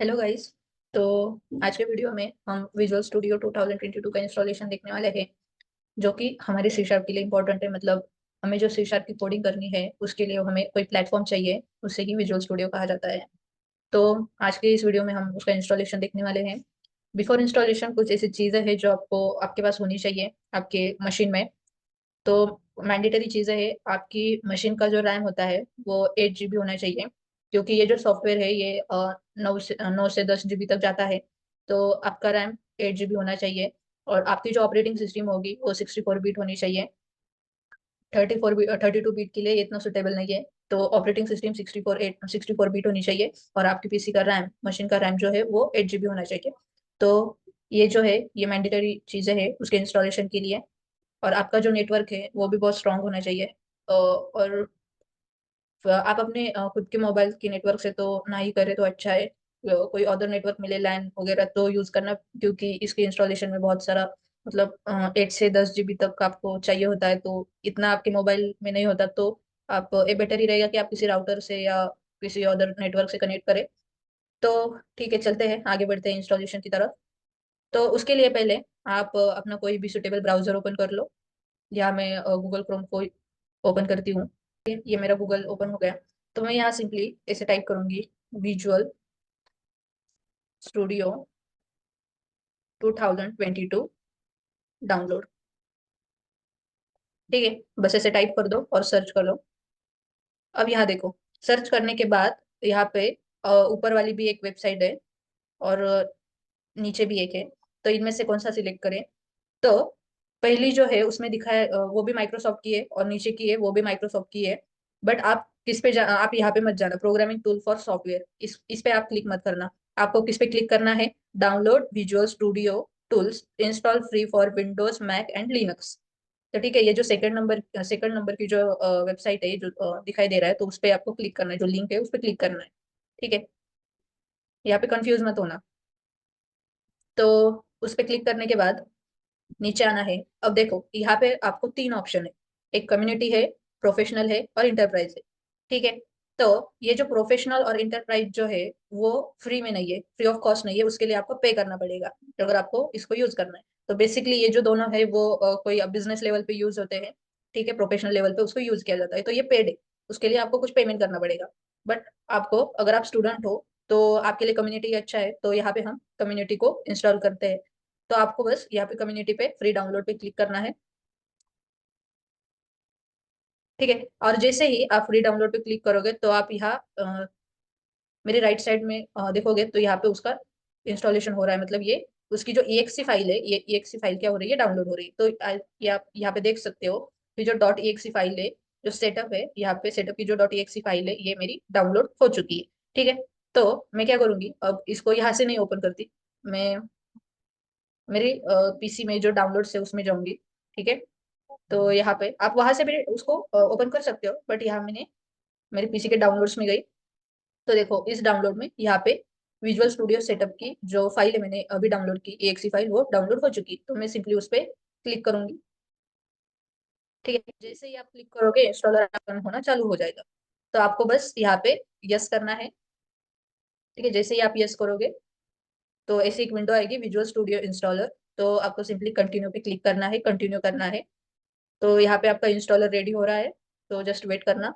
Hello guys. तो आज के वीडियो में हम विजुअल स्टूडियो 2022 का इंस्टॉलेशन देखने वाले हैं, जो कि हमारे सी शार्प के लिए इम्पोर्टेंट है। मतलब हमें जो सी शार्प की कोडिंग करनी है उसके लिए हमें कोई प्लेटफॉर्म चाहिए, उससे ही विजुअल स्टूडियो कहा जाता है। तो आज के इस वीडियो में हम उसका इंस्टॉलेशन देखने वाले हैं। बिफोर इंस्टॉलेशन कुछ ऐसी चीज़ें हैं जो आपको आपके पास होनी चाहिए आपके मशीन में। तो मैंडेटरी चीज़ें है, आपकी मशीन का जो रैम होता है वो 8 GB होना चाहिए, क्योंकि ये जो सॉफ्टवेयर है ये 9 से 10 GB तक जाता है। तो आपका रैम 8 GB होना चाहिए। और आपकी जो ऑपरेटिंग सिस्टम होगी वो 64 बीट होनी चाहिए। 32 बीट के लिए ये इतना सुटेबल नहीं है। तो ऑपरेटिंग सिस्टम 64 बीट होनी चाहिए। और आपकी पीसी का रैम, मशीन का रैम जो है वो 8 GB होना चाहिए। तो ये जो है ये मैंडेटरी चीज़ें हैं उसके इंस्टॉलेशन के लिए। और आपका जो नेटवर्क है वो भी बहुत स्ट्रांग होना चाहिए। और आप अपने खुद के मोबाइल के नेटवर्क से तो ना ही करें तो अच्छा है। कोई अदर नेटवर्क मिले, लैन वगैरह, तो यूज करना, क्योंकि इसके इंस्टॉलेशन में बहुत सारा मतलब 8 से 10 GB तक आपको चाहिए होता है। तो इतना आपके मोबाइल में नहीं होता। तो आप ये बेटर ही रहेगा कि आप किसी राउटर से या किसी अदर नेटवर्क से कनेक्ट करें। तो ठीक है, चलते हैं, आगे बढ़ते हैं इंस्टॉलेशन की तरफ। तो उसके लिए पहले आप अपना कोई भी सुटेबल ब्राउजर ओपन कर लो। या मैं गूगल क्रोम को ओपन करती हूँ। ये मेरा गूगल ओपन हो गया। तो मैं यहाँ सिंपली ऐसे टाइप करूंगी, विजुअल स्टूडियो 2022 डाउनलोड। ठीक है, बस ऐसे टाइप कर दो और सर्च कर लो। अब यहाँ देखो, सर्च करने के बाद यहाँ पे ऊपर वाली भी एक वेबसाइट है और नीचे भी एक है। तो इनमें से कौन सा सिलेक्ट करें? तो पहली जो है उसमें दिखा है वो भी माइक्रोसॉफ्ट की है, और नीचे की है वो भी माइक्रोसॉफ्ट की है। बट आप किस पे आप यहाँ पे मत जाना, प्रोग्रामिंग टूल फॉर सॉफ्टवेयर, इस पे आप क्लिक मत करना। आपको किस पे क्लिक करना है? Download Visual Studio tools, install free for Windows, Mac and Linux. तो ठीक है, ये जो सेकंड नंबर की जो वेबसाइट है, ये जो दिखाई दे रहा है, तो उस पे आपको क्लिक करना है, जो लिंक है उस पे क्लिक करना है। ठीक है, यहाँ पे कंफ्यूज मत होना। तो उस पे क्लिक करने के बाद नीचे आना है। अब देखो, यहाँ पे आपको तीन ऑप्शन है। एक कम्युनिटी है, प्रोफेशनल है और इंटरप्राइज है। ठीक है। तो ये जो प्रोफेशनल और इंटरप्राइज जो है वो फ्री में नहीं है, फ्री ऑफ कॉस्ट नहीं है, उसके लिए आपको पे करना पड़ेगा अगर आपको इसको यूज करना है। तो बेसिकली ये जो दोनों है वो कोई बिजनेस लेवल पे यूज होते हैं। ठीक है, प्रोफेशनल लेवल पे उसको यूज किया जाता है, तो ये पेड है। उसके लिए आपको कुछ पेमेंट करना पड़ेगा। बट आपको, अगर आप स्टूडेंट हो तो आपके लिए कम्युनिटी अच्छा है। तो यहाँ पे हम कम्युनिटी को इंस्टॉल करते हैं। तो आपको बस यहाँ पे कम्युनिटी पे फ्री डाउनलोड पे क्लिक करना है। ठीक है, और जैसे ही आप फ्री डाउनलोड पे क्लिक करोगे तो आप यहाँ मेरे राइट साइड में देखोगे, तो यहाँ पे उसका इंस्टॉलेशन हो रहा है। मतलब ये उसकी जो EXE फाइल है, ये EXE फाइल क्या हो रही है, डाउनलोड हो रही है। तो ये आप यहाँ पे देख सकते हो कि जो .exe फाइल है, जो सेटअप है, यहाँ पे सेटअप की जो .exe फाइल है ये मेरी डाउनलोड हो चुकी है। ठीक है। तो मैं क्या करूंगी, अब इसको यहाँ से नहीं ओपन करती, मैं मेरे पीसी में जो डाउनलोड है उसमें जाऊंगी। ठीक है। तो यहाँ पे आप वहां से भी उसको ओपन कर सकते हो, बट यहाँ मैंने मेरे पीसी के डाउनलोड्स में गई। तो देखो, इस डाउनलोड में यहाँ पे विजुअल स्टूडियो सेटअप की जो फाइल है मैंने अभी डाउनलोड की, EXE फाइल, वो डाउनलोड हो चुकी। तो मैं सिंपली उस पर क्लिक करूंगी। ठीक है, जैसे ही आप क्लिक करोगे इंस्टॉलर रन होना चालू हो जाएगा। तो आपको बस यहाँ पे यस करना है। ठीक है, जैसे ही आप यस करोगे तो ऐसी एक विंडो आएगी, विजुअल स्टूडियो इंस्टॉलर। तो आपको सिंपली कंटिन्यू पे क्लिक करना है, कंटिन्यू करना है। तो यहाँ पे आपका इंस्टॉलर रेडी हो रहा है, तो जस्ट वेट करना।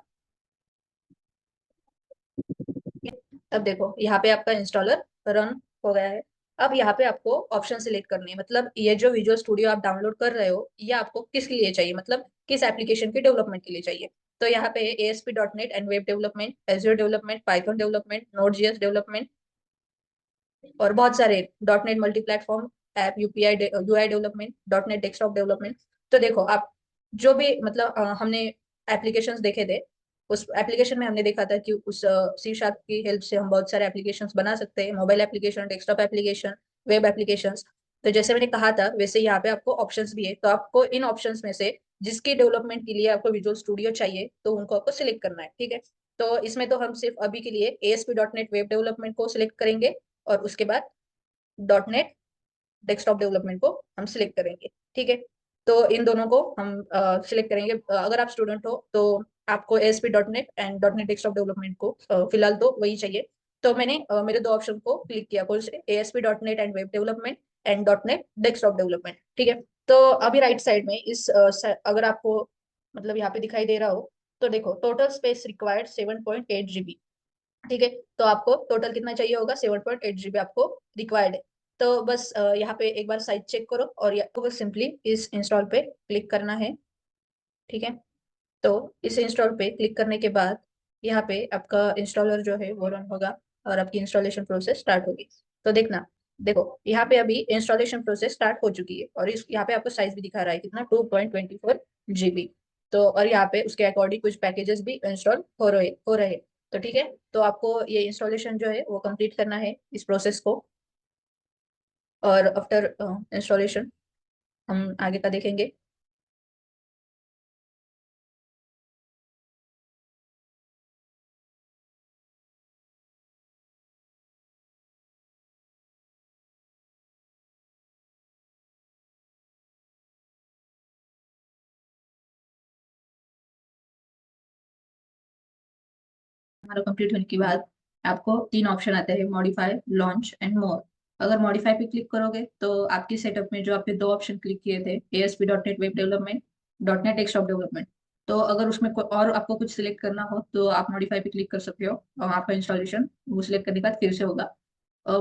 अब देखो, यहाँ पे आपका इंस्टॉलर रन हो गया है। अब यहाँ पे आपको ऑप्शन सिलेक्ट करनी है, मतलब ये जो विजुअल स्टूडियो आप डाउनलोड कर रहे हो ये आपको किस लिए चाहिए, मतलब किस एप्लीकेशन के डेवलपमेंट के लिए चाहिए। तो यहाँ पे ASP.NET and web development, azure development, Python development, Node.js development, और बहुत सारे .NET multi platform app, UI development, .NET desktop development. तो देखो, आप जो भी मतलब हमने एप्लीकेशंस देखे थे, उस एप्लीकेशन में हमने देखा था कि उस सी शार्प की हेल्प से हम बहुत सारे एप्लीकेशंस बना सकते हैं, mobile application, desktop application, web applications. तो जैसे मैंने कहा था वैसे यहाँ पे आपको ऑप्शंस भी है। तो आपको इन ऑप्शंस में से जिसकी डेवलपमेंट के लिए आपको विजुअल स्टूडियो चाहिए तो उनको आपको सिलेक्ट करना है। ठीक है। तो इसमें तो हम सिर्फ अभी के लिए ASP.NET वेब डेवलपमेंट को सिलेक्ट करेंगे, और उसके बाद .NET डेस्कटॉप डेवलपमेंट को हम सिलेक्ट करेंगे। ठीक है। तो इन दोनों को हम सिलेक्ट करेंगे। अगर आप स्टूडेंट हो तो आपको ASP.NET and .NET desktop development को फिलहाल तो वही चाहिए। तो मैंने मेरे दो ऑप्शन को क्लिक किया, कौन से, ASP.NET and web development and .NET desktop development, ठीक है। तो अभी राइट साइड में इस अगर आपको मतलब यहाँ पे दिखाई दे रहा हो तो देखो, टोटल स्पेस रिक्वायर्ड 7.8 GB, ठीक है। तो आपको टोटल कितना चाहिए होगा, 7.8 GB आपको रिक्वायर्ड है। तो बस यहाँ पे एक बार साइज चेक करो और या तो बस सिंपली इस इंस्टॉल पे क्लिक करना है, ठीक है। तो इस इंस्टॉल पे क्लिक करने के बाद यहाँ पे आपका इंस्टॉलर जो है वो रन होगा और आपकी इंस्टॉलेशन प्रोसेस स्टार्ट होगी। तो देखना, देखो यहाँ पे अभी इंस्टॉलेशन प्रोसेस स्टार्ट हो चुकी है और इस यहाँ पे आपको साइज भी दिखा रहा है कितना, 2.24 GB। तो और यहाँ पे उसके अकॉर्डिंग कुछ पैकेजेस भी इंस्टॉल हो रहे। तो ठीक है, तो आपको ये इंस्टॉलेशन जो है वो कंप्लीट करना है इस प्रोसेस को, और आफ्टर इंस्टॉलेशन हम आगे का देखेंगे। हमारा कंप्लीट होने के बाद आपको तीन ऑप्शन आते हैं, मॉडिफाई, लॉन्च एंड मोर। अगर मॉडिफाई पे क्लिक करोगे तो आपकी सेटअप में जो आपने दो ऑप्शन क्लिक किए थे, ASP.NET web development, .NET desktop development, तो अगर उसमें और आपको कुछ सिलेक्ट करना हो तो आप मॉडिफाई पे क्लिक कर सकते हो और आपका इंस्टॉलेशन वो सिलेक्ट करने के बाद फिर से होगा।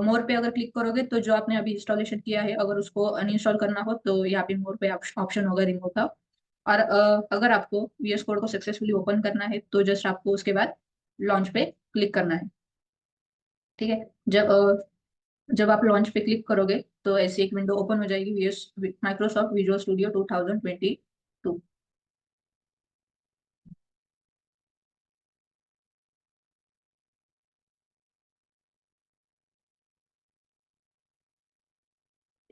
मोर पे अगर क्लिक करोगे तो जो आपने अभी इंस्टॉलेशन किया है अगर उसको अनइंस्टॉल करना हो तो यहाँ पे मोर पे ऑप्शन होगा रिमूव का। और अगर आपको VS कोड को सक्सेसफुली ओपन करना है तो जस्ट आपको उसके बाद लॉन्च पे क्लिक करना है, ठीक है। जब आप लॉन्च पे क्लिक करोगे तो ऐसी एक विंडो ओपन हो जाएगी, माइक्रोसॉफ्ट विजुअल स्टूडियो 2022,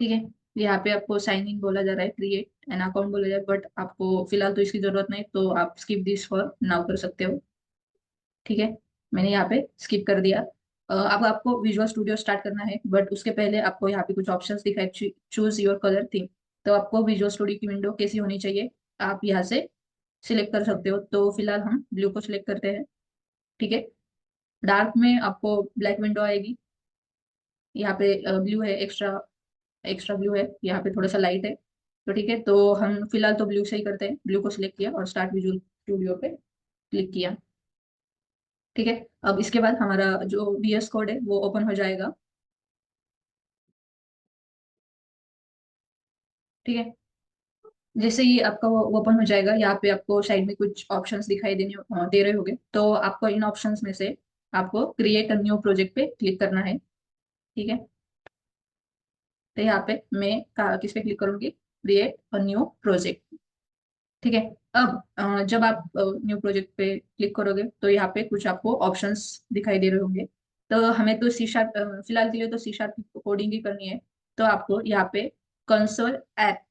ठीक है। यहाँ पे आपको साइन इन बोला जा रहा है, क्रिएट एन अकाउंट बोला जा रहा है, बट आपको फिलहाल तो इसकी जरूरत नहीं, तो आप स्किप दिस फॉर नाउ कर सकते हो, ठीक है। मैंने यहाँ पे स्किप कर दिया। अब आपको विजुअल स्टूडियो स्टार्ट करना है, बट उसके पहले आपको यहाँ पे कुछ ऑप्शंस दिखाए, चूज योर कलर थीम। तो आपको विजुअल स्टूडियो की विंडो कैसी होनी चाहिए आप यहाँ से सिलेक्ट कर सकते हो। तो फिलहाल हम ब्लू को सिलेक्ट करते हैं, ठीक है। डार्क में आपको ब्लैक विंडो आएगी, यहाँ पे ब्लू है, एक्स्ट्रा एक्स्ट्रा ब्लू है, यहाँ पे थोड़ा सा लाइट है। तो ठीक है, तो हम फिलहाल तो ब्लू से ही करते हैं, ब्लू को सिलेक्ट किया और स्टार्ट विजुअल स्टूडियो पे क्लिक किया, ठीक है। अब इसके बाद हमारा जो VS कोड है वो ओपन हो जाएगा, ठीक है। जैसे ही आपका वो ओपन हो जाएगा, यहाँ पे आपको साइड में कुछ ऑप्शंस दिखाई दे रहे होंगे, तो आपको इन ऑप्शंस में से आपको क्रिएट अ न्यू प्रोजेक्ट पे क्लिक करना है, ठीक है। तो यहाँ पे मैं किस पे क्लिक करूंगी, क्रिएट अ न्यू प्रोजेक्ट, ठीक है। अब जब आप न्यू प्रोजेक्ट पे क्लिक करोगे तो यहाँ पे कुछ आपको ऑप्शंस दिखाई दे रहे होंगे। तो हमें तो सी शार्प फिलहाल के लिए तो सी शार्प कोडिंग ही करनी है। तो आपको यहाँ पे कंसोल ऐप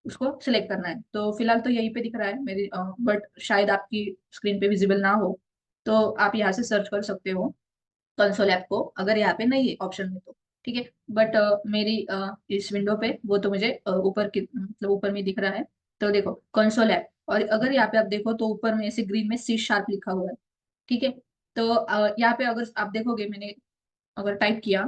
उसको सिलेक्ट करना है। तो फिलहाल तो यहीं पे दिख रहा है मेरी, बट शायद आपकी स्क्रीन पे विजिबल ना हो, तो आप यहाँ से सर्च कर सकते हो कंसोल ऐप को, अगर यहाँ पे नहीं है ऑप्शन में तो, ठीक है। बट मेरी इस विंडो पे वो तो मुझे ऊपर की मतलब ऊपर में दिख रहा है। तो देखो कंसोल ऐप, और अगर यहाँ पे आप देखो तो ऊपर में ऐसे ग्रीन में सी शार्प लिखा हुआ है, ठीक है। तो यहाँ पे अगर आप देखोगे, मैंने अगर टाइप किया,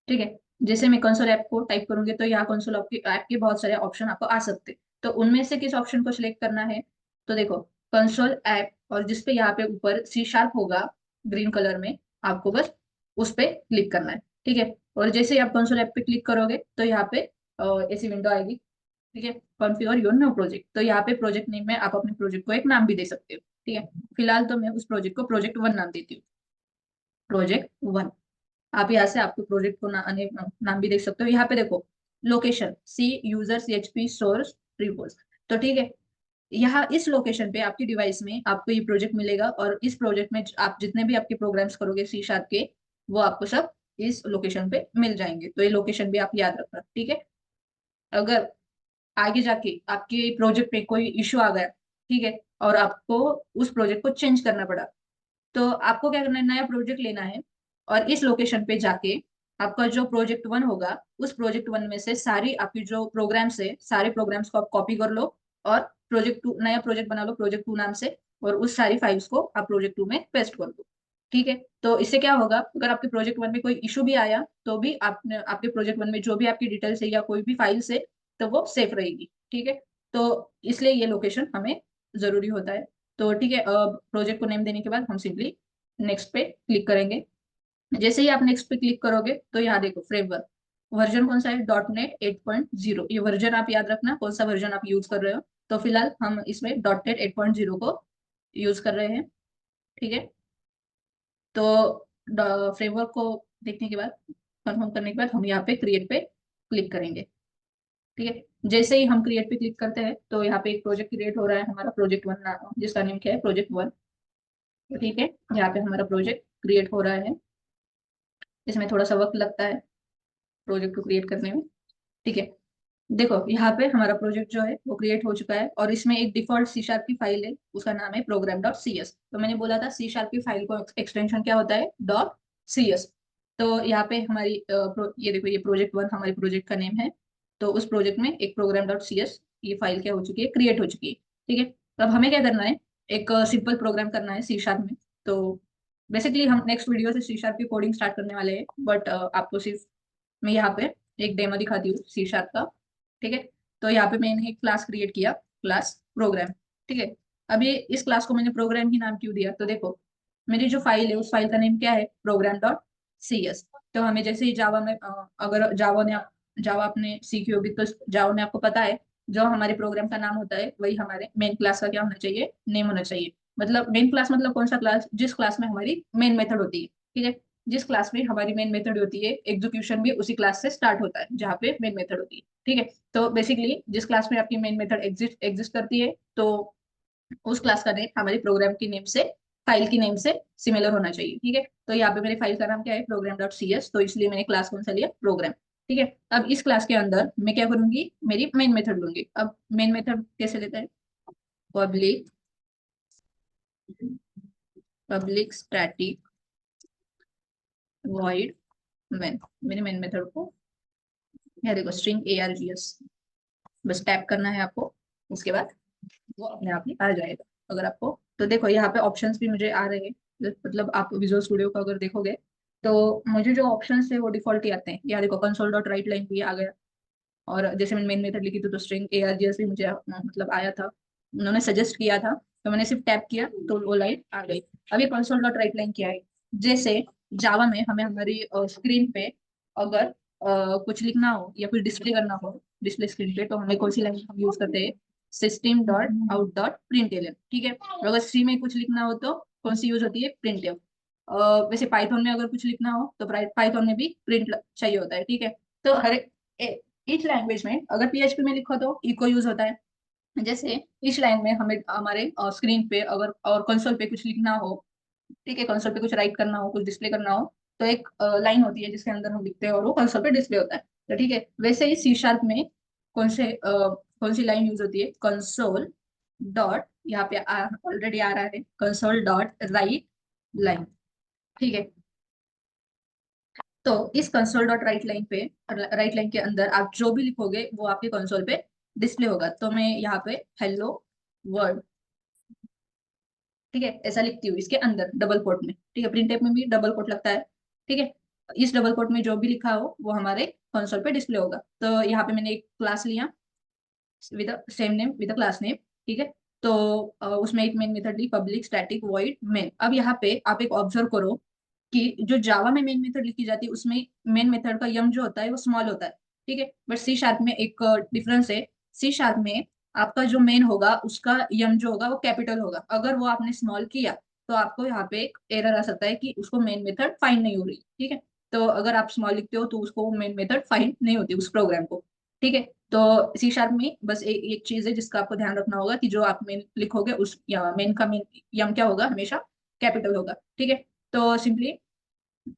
ठीक है, जैसे मैं कंसोल ऐप को टाइप करूंगी तो यहाँ कंसोल ऐप के बहुत सारे ऑप्शन आपको आ सकते हैं। तो उनमें से किस ऑप्शन को सिलेक्ट करना है, तो देखो कंसोल ऐप, और जिसपे यहाँ पे ऊपर सी शार्प होगा ग्रीन कलर में, आपको बस उस पे क्लिक करना है, ठीक है। और जैसे ही आप कंसोल ऐप पे क्लिक करोगे तो यहाँ पे ऐसी विंडो आएगी, ठीक है, कॉन्फ़िगर योर न्यू प्रोजेक्ट। तो यहाँ पे प्रोजेक्ट नेम में आप अपने प्रोजेक्ट को एक नाम भी दे सकते हो, ठीक है। फिलहाल तो मैं उस प्रोजेक्ट को प्रोजेक्ट 1 नाम देती हूँ, प्रोजेक्ट 1। आप यहाँ से आपके प्रोजेक्ट को नाम भी देख सकते हो। यहाँ पे देखो लोकेशन, सी यूजर CHP सोर्स रिपोज। तो ठीक है, यहाँ इस लोकेशन पे आपकी डिवाइस में आपको ये प्रोजेक्ट मिलेगा, और इस प्रोजेक्ट में आप जितने भी आपके प्रोग्राम्स करोगे सी शार्प के, वो आपको सब इस लोकेशन पे मिल जाएंगे। तो ये लोकेशन भी आप याद रखना, ठीक है। अगर आगे जाके आपके प्रोजेक्ट पे कोई इश्यू आ गया, ठीक है, और आपको उस प्रोजेक्ट को चेंज करना पड़ा, तो आपको क्या करना है, नया प्रोजेक्ट लेना है, और इस लोकेशन पे जाके आपका जो प्रोजेक्ट 1 होगा, उस प्रोजेक्ट 1 में से सारी आपकी जो प्रोग्राम्स है, सारे प्रोग्राम्स को आप कॉपी कर लो, और प्रोजेक्ट 2 नया प्रोजेक्ट बना लो प्रोजेक्ट 2 नाम से, और उस सारी फाइल्स को आप प्रोजेक्ट 2 में पेस्ट कर दो। ठीक है, तो इससे क्या होगा, अगर आपके प्रोजेक्ट 1 में कोई इशू भी आया तो भी आपने आपके प्रोजेक्ट 1 में जो भी आपकी डिटेल्स है या कोई भी फाइल्स है तो वो सेफ रहेगी। ठीक है, तो इसलिए ये लोकेशन हमें जरूरी होता है। तो ठीक है, प्रोजेक्ट को नेम देने के बाद हम सिंपली नेक्स्ट पे क्लिक करेंगे। जैसे ही आप नेक्स्ट पे क्लिक करोगे तो यहाँ देखो फ्रेमवर्क वर्जन कौन सा है, .NET 8.0। ये वर्जन आप याद रखना कौन सा वर्जन आप यूज कर रहे हो। तो फिलहाल हम इसमें .NET 8.0 को यूज कर रहे हैं। ठीक है, तो फ्रेमवर्क को देखने के बाद, कंफर्म करने के बाद हम यहाँ पे क्रिएट पे क्लिक करेंगे। ठीक है, जैसे ही हम क्रिएट पे क्लिक करते हैं तो यहाँ पे एक प्रोजेक्ट क्रिएट हो रहा है हमारा प्रोजेक्ट 1, जिसका नेम क्या है प्रोजेक्ट 1। ठीक है, यहाँ पे हमारा प्रोजेक्ट क्रिएट हो रहा है। इसमें थोड़ा सा वक्त लगता है प्रोजेक्ट को क्रिएट करने में। ठीक है, देखो यहाँ पे हमारा प्रोजेक्ट जो है वो क्रिएट हो चुका है, और इसमें एक डिफॉल्ट C# की फाइल है, उसका नाम है program.cs। तो मैंने बोला था C# की फाइल को एक्सटेंशन क्या होता है, .cs। तो यहाँ पे हमारी ये देखो ये प्रोजेक्ट 1 हमारे प्रोजेक्ट का नेम है। तो उस प्रोजेक्ट में एक program.cs ये फाइल क्या हो चुकी है, क्रिएट हो चुकी है। ठीक है, तो अब हमें क्या करना है, एक सिंपल प्रोग्राम करना है C# में। तो बेसिकली हम नेक्स्ट वीडियो से C# की कोडिंग स्टार्ट करने वाले हैं, बट आपको सिर्फ मैं यहाँ पे एक डेमो दिखाती हूँ C# का। ठीक है, तो यहाँ पे मैंने एक क्लास क्रिएट किया, क्लास प्रोग्राम। ठीक है, अभी इस क्लास को मैंने प्रोग्राम ही नाम क्यों दिया, तो देखो मेरी जो फाइल है उस फाइल का नेम क्या है, program.cs। तो हमें जैसे ही जावा में अगर जावा आपने सीखी होगी तो जावा में आपको पता है जो हमारे प्रोग्राम का नाम होता है वही हमारे मेन क्लास का क्या होना चाहिए, नेम होना चाहिए। मतलब मेन क्लास मतलब कौन सा क्लास, जिस क्लास में हमारी मेन मेथड होती है। ठीक है, जिस क्लास में हमारी मेन मेथड होती है एग्जीक्यूशन भी उसी क्लास से स्टार्ट होता है जहाँ पे मेन मेथड होती है। ठीक है, तो बेसिकली जिस क्लास में आपकी मेन मेथड एग्जिस्ट एग्जिस्ट करती है तो उस क्लास का नेम हमारी प्रोग्राम की नेम से, फाइल की नेम से सिमिलर होना चाहिए। ठीक है, तो यहाँ पे मेरी फाइल का नाम क्या है, program.cs। तो इसलिए मैंने क्लास कौन सा लिया, प्रोग्राम। ठीक है, अब इस क्लास के अंदर मैं क्या करूंगी, मेरी मेन मेथड लूंगी। अब मेन मेथड कैसे लेता है, public public static void main. मेरी मेन मेथड को यहाँ देखो स्ट्रिंग args, बस टैप करना है आपको। उसके बाद वो अपने आप ही आ जाएगा। अगर आपको तो देखो यहाँ पे ऑप्शंस भी मुझे आ रहे हैं, मतलब आप विजुअल स्टूडियो को अगर देखोगे तो मुझे जो ऑप्शंस है वो डिफॉल्ट ही आते हैं। यहाँ देखो console.writeline भी आ गया, और जैसे मैंने मेन मेथड लिखी थी तो स्ट्रिंग args भी मुझे मतलब आया था, उन्होंने सजेस्ट किया था। तो मैंने सिर्फ टैप किया तो वो लाइन आ गई। अब ये console.writeline क्या है, जैसे जावा में हमें हमारी स्क्रीन पे अगर कुछ लिखना हो या कुछ डिस्प्ले करना हो डिस्प्ले स्क्रीन पे, तो हमें कौन सी लाइन हम यूज करते हैं, system.out.println। ठीक है, और अगर सी में कुछ लिखना हो तो कौन सी यूज होती है, printf। वैसे पाइथन में अगर कुछ लिखना हो तो पाइथन में भी प्रिंट चाहिए होता है। ठीक है, तो हर ईच लैंग्वेज में अगर PHP में लिखो तो इको यूज होता है। जैसे इस लाइन में हमें हमारे स्क्रीन पे अगर और कंसोल पे कुछ लिखना हो, ठीक है, कंसोल पे कुछ राइट करना हो कुछ डिस्प्ले करना हो, तो एक लाइन होती है जिसके अंदर हम लिखते हैं और वो कंसोल पे डिस्प्ले होता है। तो ठीक है, वैसे ही C# में कौन सी लाइन यूज होती है, कंसोल डॉट, यहाँ पे ऑलरेडी आ रहा है console.write लाइन। ठीक है, तो इस console.write लाइन पे, राइट लाइन के अंदर आप जो भी लिखोगे वो आपके कंसोल पे डिस्प्ले होगा। तो मैं यहाँ पे हेलो वर्ल्ड, ठीक है, ऐसा लिखती हूँ इसके अंदर डबल कोट में। ठीक है, प्रिंट में भी डबल कोट लगता है। ठीक है, इस डबल कोट में जो भी लिखा हो वो हमारे कंसोल पे डिस्प्ले होगा। तो यहाँ पे मैंने एक क्लास लिया with same name with class name. ठीक है, तो उसमें एक मेन मेथड ली पब्लिक स्टैटिक वॉइड मेन। अब यहाँ पे आप एक ऑब्जर्व करो कि जो जावा में मेन मेथड लिखी जाती है उसमें मेन मेथड का यम जो होता है वो स्मॉल होता है। ठीक है, बट C# में एक डिफरेंस है। C# में आपका जो मेन होगा उसका यम जो होगा वो कैपिटल होगा। अगर वो आपने स्मॉल किया तो आपको यहाँ पे एक एरर आ सकता है कि उसको मेन मेथड फाइंड नहीं हो रही। ठीक है, तो अगर आप स्मॉल लिखते हो तो उसको मेन मेथड फाइंड नहीं होती उस प्रोग्राम को। ठीक है, तो C# में बस एक चीज है जिसका आपको ध्यान रखना होगा कि जो आप मेन लिखोगे उस मेन का मेन यम क्या होगा, हमेशा कैपिटल होगा। ठीक है, तो सिंपली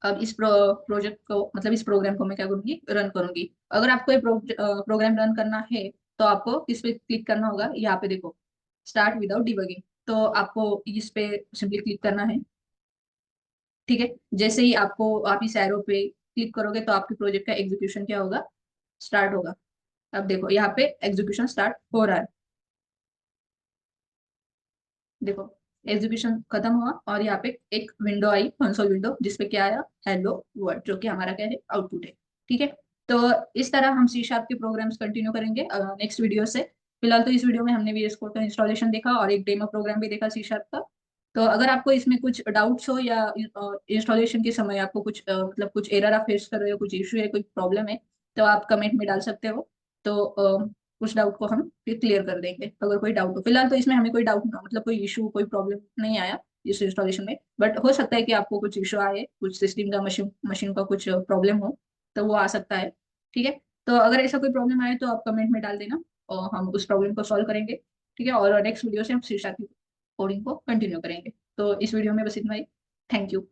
अब इस प्रोजेक्ट को मतलब इस प्रोग्राम को मैं क्या करूंगी, रन करूंगी। अगर आपको ये प्रोग्राम रन करना है तो आपको किस पे क्लिक करना होगा, यहाँ पे देखो स्टार्ट विदाउट डिबगिंग। तो आपको इस पे सिंपली क्लिक करना है। ठीक है, जैसे ही आप इस एरो पे क्लिक करोगे तो आपके प्रोजेक्ट का एग्जीक्यूशन क्या होगा, स्टार्ट होगा। अब देखो यहाँ पे एग्जीक्यूशन स्टार्ट हो रहा है। देखो एग्जीक्यूशन खत्म हुआ और यहाँ पे एक विंडो आई, कंसोल विंडो, जिसपे क्या आया, हेलो वर्ल्ड, जो कि हमारा क्या है, आउटपुट है। ठीक है, तो इस तरह हम सी शार्प के प्रोग्राम्स कंटिन्यू करेंगे नेक्स्ट वीडियो से। फिलहाल तो इस वीडियो में हमने VS कोड का इंस्टॉलेशन देखा और एक डेमो प्रोग्राम भी देखा सी शार्प का। तो अगर आपको इसमें कुछ डाउट्स हो या इंस्टॉलेशन के समय आपको कुछ मतलब कुछ एरर आप फेस कर रहे हो, कुछ इशू है, कोई प्रॉब्लम है, तो आप कमेंट में डाल सकते हो। तो उस डाउट को हम फिर क्लियर कर देंगे अगर कोई डाउट हो। फिलहाल तो इसमें हमें कोई डाउट मतलब कोई इशू, कोई प्रॉब्लम नहीं आया इस इंस्टॉलेशन में, बट हो सकता है कि आपको कुछ इशू आए, कुछ सिस्टम का, मशीन मशीन का कुछ प्रॉब्लम हो, तो वो आ सकता है। ठीक है, तो अगर ऐसा कोई प्रॉब्लम आए तो आप कमेंट में डाल देना और हम उस प्रॉब्लम को सॉल्व करेंगे। ठीक है, और नेक्स्ट वीडियो से हम शीर्षा की कोडिंग को कंटिन्यू करेंगे। तो इस वीडियो में बस इतना ही। Thank you.